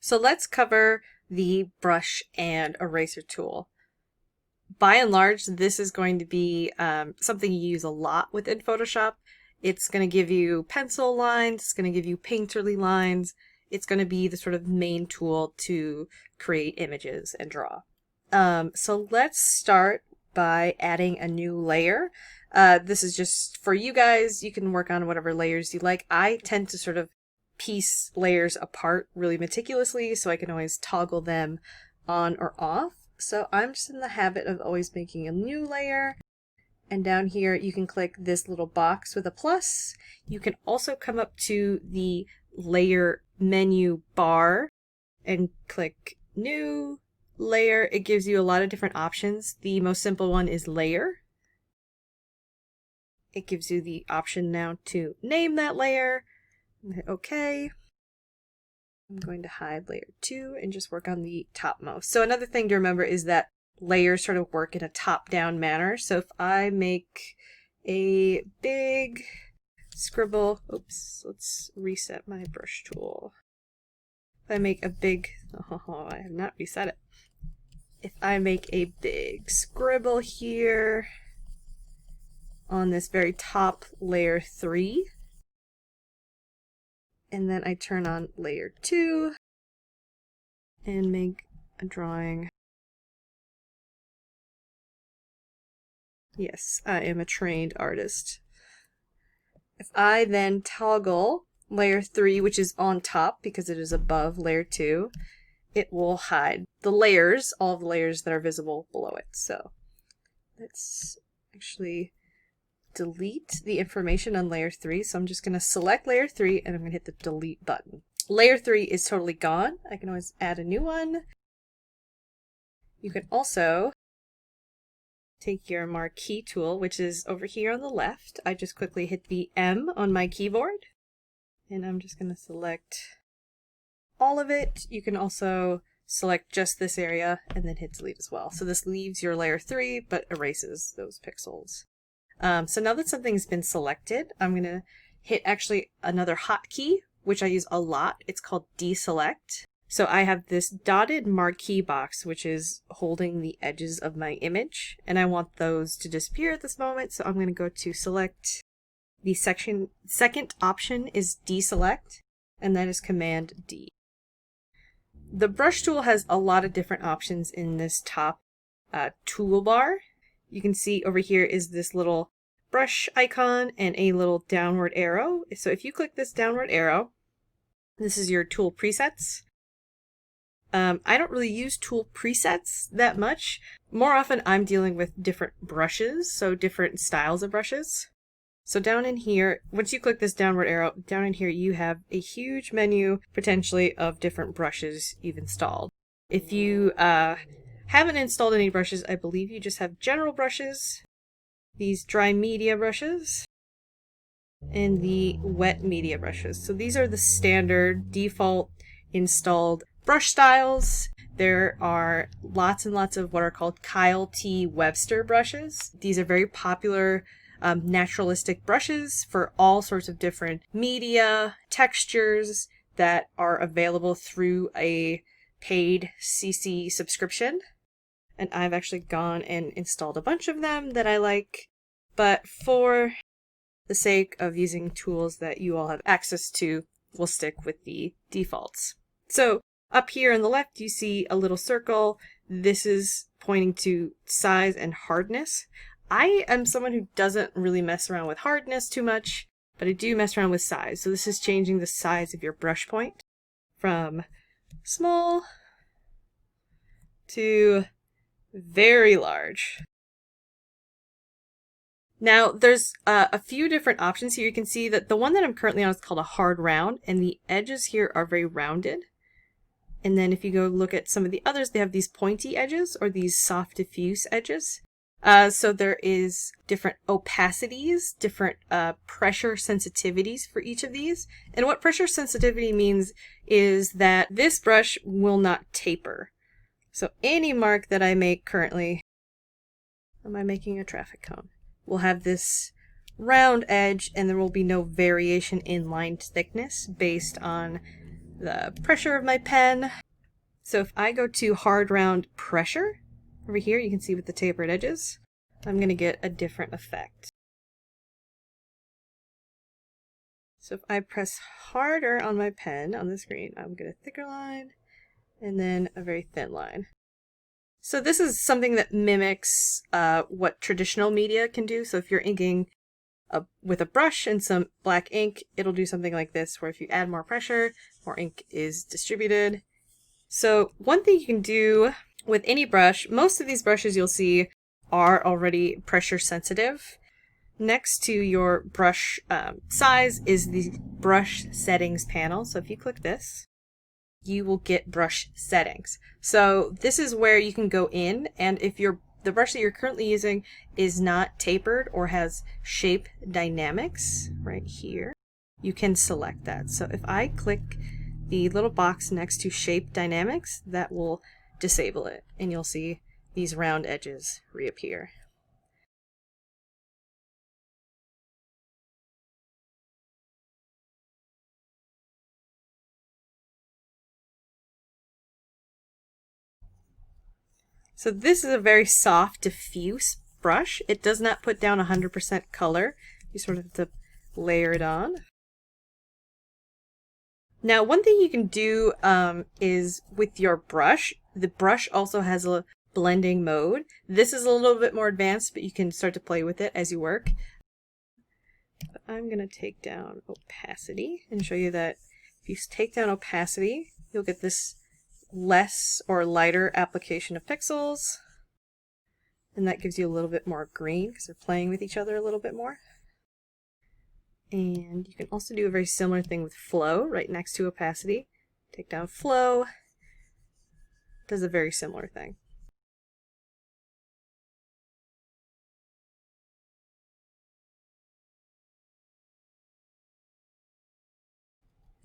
So let's cover the brush and eraser tool. By and large, this is going to be something you use a lot within Photoshop. It's going to give you pencil lines, it's going to give you painterly lines, it's going to be the sort of main tool to create images and draw. So let's start by adding a new layer. This is just for you guys. You can work on whatever layers you like. I tend to sort of piece layers apart really meticulously so I can always toggle them on or off. So I'm just in the habit of always making a new layer. And down here you can click this little box with a plus. You can also come up to the layer menu bar and click new layer. It gives you a lot of different options. The most simple one is layer. It gives you the option now to name that layer. Okay. I'm going to hide layer 2 and just work on the topmost. So another thing to remember is that layers sort of work in a top-down manner. So if I make a big scribble, oops, let's reset my brush tool. If I make a big, oh, I have not reset it. If I make a big scribble here on this very top layer 3, and then I turn on layer 2 and make a drawing. Yes, I am a trained artist. If I then toggle layer 3, which is on top because it is above layer 2, it will hide the layers, all of the layers that are visible below it. So let's actually delete the information on layer 3. So I'm just going to select layer 3 and I'm going to hit the delete button. Layer 3 is totally gone. I can always add a new one. You can also take your marquee tool, which is over here on the left. I just quickly hit the M on my keyboard and I'm just going to select all of it. You can also select just this area and then hit delete as well. So this leaves your layer 3 but erases those pixels. So now that something's been selected, I'm going to hit actually another hotkey, which I use a lot. It's called deselect. So I have this dotted marquee box, which is holding the edges of my image, and I want those to disappear at this moment. So I'm going to go to select. The second option is deselect, and that is Command D. The brush tool has a lot of different options in this top toolbar. You can see over here is this little brush icon and a little downward arrow. So if you click this downward arrow, this is your tool presets. I don't really use tool presets that much. More often I'm dealing with different brushes, so different styles of brushes. So down in here, once you click this downward arrow, down in here you have a huge menu potentially of different brushes you've installed. If you haven't installed any brushes, I believe you just have general brushes, these dry media brushes, and the wet media brushes. So these are the standard default installed brush styles. There are lots and lots of what are called Kyle T. Webster brushes. These are very popular naturalistic brushes for all sorts of different media, textures that are available through a paid CC subscription. And I've actually gone and installed a bunch of them that I like, but for the sake of using tools that you all have access to, we'll stick with the defaults. So up here on the left, you see a little circle. This is pointing to size and hardness. I am someone who doesn't really mess around with hardness too much, but I do mess around with size. So this is changing the size of your brush point from small to very large. Now there's a few different options here. You can see that the one that I'm currently on is called a hard round, and the edges here are very rounded. And then if you go look at some of the others, they have these pointy edges or these soft diffuse edges. So there is different opacities, different pressure sensitivities for each of these. And what pressure sensitivity means is that this brush will not taper. So any mark that I make currently, am I making a traffic cone, will have this round edge, and there will be no variation in line thickness based on the pressure of my pen. So if I go to hard round pressure, over here you can see with the tapered edges, I'm going to get a different effect. So if I press harder on my pen on the screen, I'm going to thicker line and then a very thin line. So this is something that mimics what traditional media can do. So if you're inking with a brush and some black ink, it'll do something like this, where if you add more pressure, more ink is distributed. So one thing you can do with any brush, most of these brushes you'll see are already pressure sensitive. Next to your brush size is the brush settings panel. So if you click this, you will get brush settings. So this is where you can go in, and if the brush that you're currently using is not tapered or has shape dynamics right here, you can select that. So if I click the little box next to shape dynamics, that will disable it, and you'll see these round edges reappear. So this is a very soft, diffuse brush. It does not put down 100% color. You sort of have to layer it on. Now, one thing you can do is with your brush, the brush also has a blending mode. This is a little bit more advanced, but you can start to play with it as you work. But I'm going to take down opacity and show you that if you take down opacity, you'll get this less or lighter application of pixels, and that gives you a little bit more green because they're playing with each other a little bit more. And you can also do a very similar thing with flow right next to opacity. Take down flow, does a very similar thing.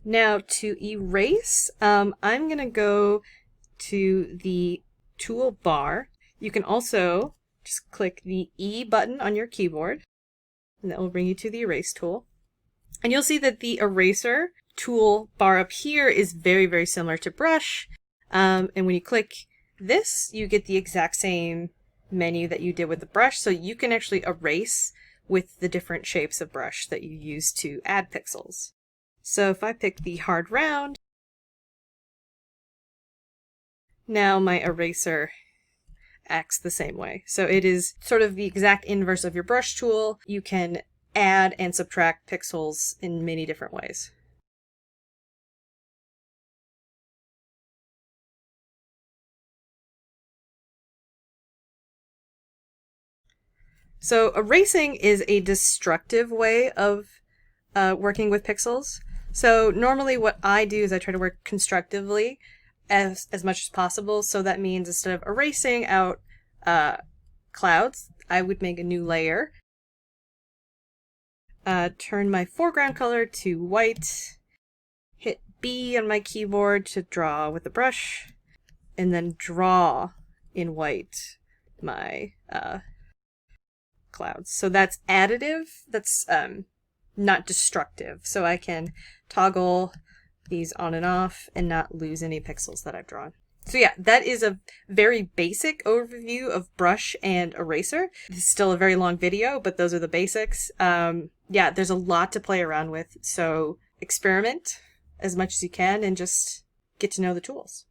Now to erase, I'm going to go to the toolbar. You can also just click the E button on your keyboard, and that will bring you to the erase tool. And you'll see that the eraser toolbar up here is very, very similar to brush. And when you click this, you get the exact same menu that you did with the brush, so you can actually erase with the different shapes of brush that you use to add pixels. So if I pick the hard round, now my eraser acts the same way. So it is sort of the exact inverse of your brush tool. You can add and subtract pixels in many different ways. So erasing is a destructive way of working with pixels. So normally what I do is I try to work constructively as much as possible. So that means instead of erasing out clouds, I would make a new layer. Turn my foreground color to white, hit B on my keyboard to draw with the brush, and then draw in white my clouds. So that's additive, that's not destructive. So I can toggle these on and off and not lose any pixels that I've drawn. So yeah, that is a very basic overview of brush and eraser. This is still a very long video, but those are the basics. Yeah, there's a lot to play around with, so experiment as much as you can and just get to know the tools.